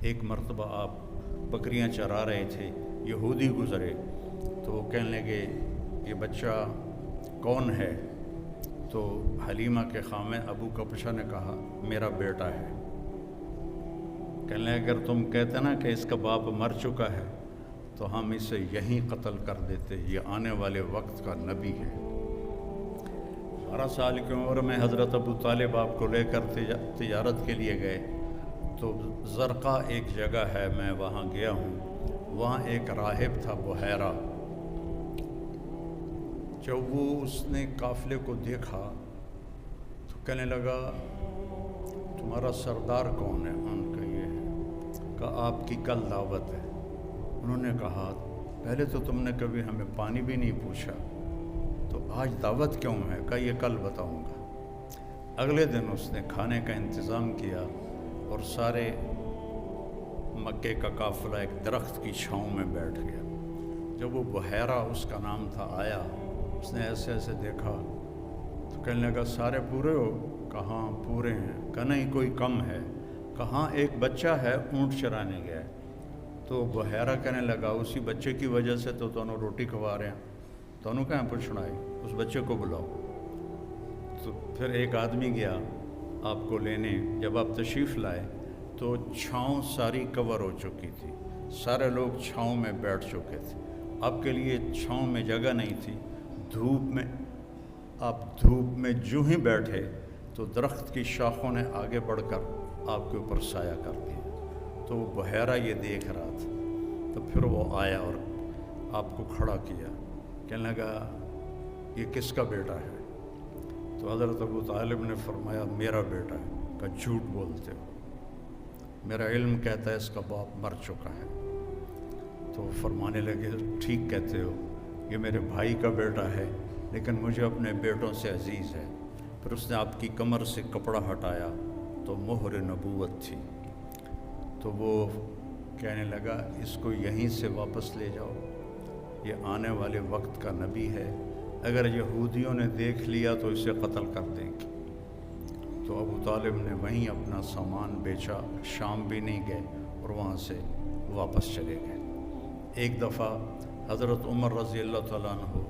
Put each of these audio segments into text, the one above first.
ایک مرتبہ آپ بکریاں چرا رہے تھے، یہودی گزرے تو وہ کہنے لگے یہ بچہ کون ہے؟ تو حلیمہ کے خامے ابو کبشہ نے کہا میرا بیٹا ہے۔ کہنے لگے اگر تم کہتے نا کہ اس کا باپ مر چکا ہے تو ہم اسے یہیں قتل کر دیتے، یہ آنے والے وقت کا نبی ہے۔ 12 سال کی عمر میں حضرت ابو طالب آپ کو لے کر تجارت کے لیے گئے تو زرقا ایک جگہ ہے، میں وہاں گیا ہوں، وہاں ایک راہب تھا بحیرہ۔ جب وہ اس نے قافلے کو دیکھا تو کہنے لگا تمہارا سردار کون ہے؟ ان کا یہ ہے۔ کہا آپ کی کل دعوت ہے۔ انہوں نے کہا پہلے تو تم نے کبھی ہمیں پانی بھی نہیں پوچھا، تو آج دعوت کیوں ہے؟ کہا یہ کل بتاؤں گا۔ اگلے دن اس نے کھانے کا انتظام کیا اور سارے مکے کا قافلہ ایک درخت کی چھاؤں میں بیٹھ گیا۔ جب وہ بحیرہ اس کا نام تھا آیا، اس نے ایسے ایسے دیکھا تو کہنے لگا سارے پورے ہو؟ کہاں پورے ہیں۔ کہا نہیں کوئی کم ہے۔ کہاں ایک بچہ ہے اونٹ چرانے گیا ہے۔ تو بحیرہ کہنے لگا اسی بچے کی وجہ سے تو دونوں روٹی کھوا رہے ہیں، دونوں کہاں پوچھنا ہے، اس بچے کو بلاؤ۔ تو پھر ایک آدمی گیا آپ کو لینے، جب آپ تشریف لائے تو چھاؤں ساری کور ہو چکی تھی، سارے لوگ چھاؤں میں بیٹھ چکے تھے، آپ کے لیے چھاؤں میں جگہ نہیں تھی۔ دھوپ میں جو ہی بیٹھے تو درخت کی شاخوں نے آگے بڑھ کر آپ کے اوپر سایہ کر دیا۔ تو وہ بحیرہ یہ دیکھ رہا تھا، تو پھر وہ آیا اور آپ کو کھڑا کیا، کہنے لگا یہ کس کا بیٹا ہے؟ تو حضرت ابو طالب نے فرمایا میرا بیٹا ہے۔ کہ جھوٹ بولتے ہو، میرا علم کہتا ہے اس کا باپ مر چکا ہے۔ تو فرمانے لگے ٹھیک کہتے ہو، یہ میرے بھائی کا بیٹا ہے لیکن مجھے اپنے بیٹوں سے عزیز ہے۔ پھر اس نے آپ کی کمر سے کپڑا ہٹایا تو مہر نبوت تھی۔ تو وہ کہنے لگا اس کو یہیں سے واپس لے جاؤ، یہ آنے والے وقت کا نبی ہے، اگر یہودیوں نے دیکھ لیا تو اسے قتل کر دیں گے۔ تو ابو طالب نے وہیں اپنا سامان بیچا، شام بھی نہیں گئے اور وہاں سے واپس چلے گئے۔ ایک دفعہ حضرت عمر رضی اللہ تعالیٰ عنہ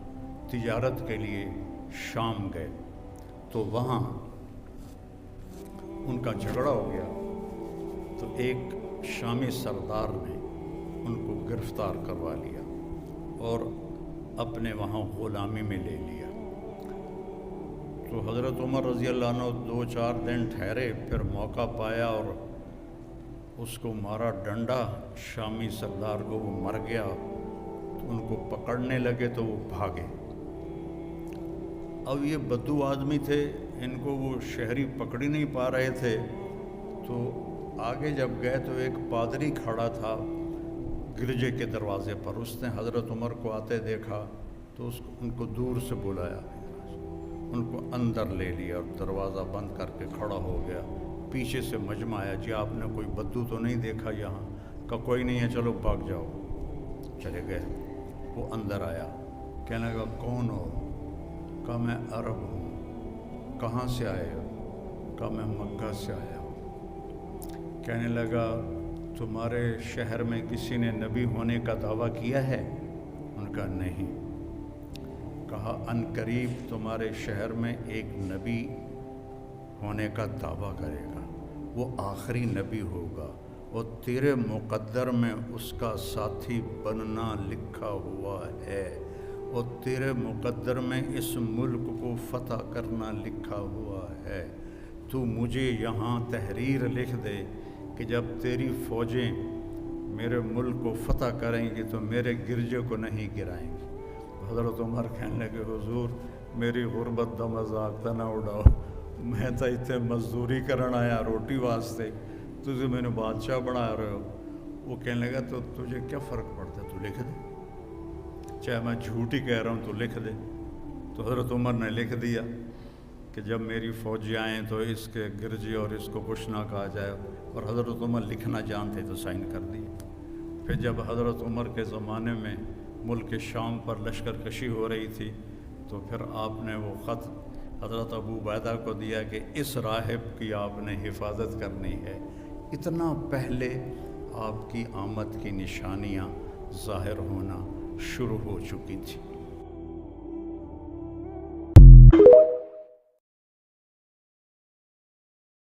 تجارت کے لیے شام گئے تو وہاں ان کا جھگڑا ہو گیا، تو ایک شامی سردار نے ان کو گرفتار کروا لیا اور اپنے وہاں غلامی میں لے لیا۔ تو حضرت عمر رضی اللہ عنہ 2-4 دن ٹھہرے، پھر موقع پایا اور اس کو مارا ڈنڈا، شامی سردار کو، وہ مر گیا۔ تو ان کو پکڑنے لگے تو وہ بھاگے۔ اب یہ بدو آدمی تھے، ان کو وہ شہری پکڑ ہی نہیں پا رہے تھے، تو آگے جب گئے تو ایک پادری کھڑا تھا گرجے کے دروازے پر، اس نے حضرت عمر کو آتے دیکھا تو ان کو دور سے بلایا، ان کو اندر لے لیا اور دروازہ بند کر کے کھڑا ہو گیا۔ پیچھے سے مجمع آیا، جی آپ نے کوئی بدو تو نہیں دیکھا یہاں؟ کہا کوئی نہیں ہے، چلو بھاگ جاؤ۔ چلے گئے۔ وہ اندر آیا، کہنے لگا کون ہو؟ کہا میں عرب ہوں۔ کہاں سے آئے ہو؟ کہا میں مکہ سے آیا ہوں۔ کہنے لگا تمہارے شہر میں کسی نے نبی ہونے کا دعویٰ کیا ہے؟ ان کا نہیں۔ کہا ان قریب تمہارے شہر میں ایک نبی ہونے کا دعویٰ کرے گا، وہ آخری نبی ہوگا اور تیرے مقدر میں اس کا ساتھی بننا لکھا ہوا ہے، اور تیرے مقدر میں اس ملک کو فتح کرنا لکھا ہوا ہے۔ تو مجھے یہاں تحریر لکھ دے کہ جب تیری فوجیں میرے ملک کو فتح کریں گی تو میرے گرجے کو نہیں گرائیں گی۔ حضرت عمر کہنے لگے حضور میری غربت دا مذاق تا نہ اڑاؤ، میں تو اتنے مزدوری کرن آیا روٹی واسطے، تجھے میں نے بادشاہ بنا رہے ہو۔ وہ کہنے لگا تو تجھے کیا فرق پڑتا ہے، تو لکھ دے، چاہے میں جھوٹ ہی کہہ رہا ہوں تو لکھ دے۔ تو حضرت عمر نے لکھ دیا کہ جب میری فوجی آئیں تو اس کے گرجے اور اس کو کچھ نہ کہا جائے، اور حضرت عمر لکھنا جانتے تو سائن کر دیے۔ پھر جب حضرت عمر کے زمانے میں ملک شام پر لشکر کشی ہو رہی تھی تو پھر آپ نے وہ خط حضرت ابو عبیدہ کو دیا کہ اس راہب کی آپ نے حفاظت کرنی ہے۔ اتنا پہلے آپ کی آمد کی نشانیاں ظاہر ہونا شروع ہو چکی تھیں۔